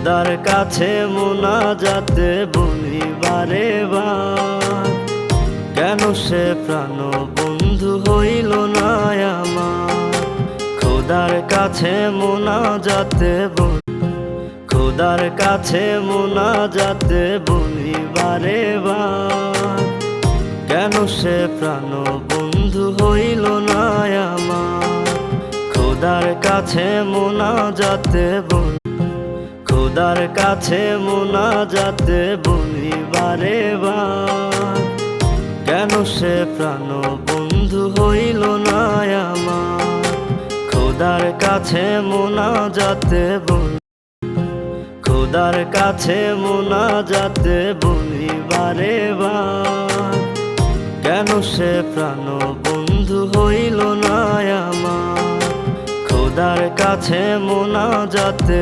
খোদার কাছে মুনাজাতে বলি বারে বার, কেন সে প্রাণ বন্ধু হইল না আমার। খোদার কাছে মুনাজাতে বলি, খোদার কাছে মুনাজাতে বলি বারে বার, কেন সে প্রাণ বন্ধু হইল না আমার। খোদার কাছে মুনাজাতে বলি, খোদার কাছে মুনাজাতে বলি বারে বার, কেন সে প্রাণ বন্ধু হইল না আমার। খোদার কাছে মুনাজাতে বলি, খোদার কাছে মুনাজাতে বলি বারে বার, কেন সে প্রাণ বন্ধু হইল না আমার। খোদার কাছে মুনাজাতে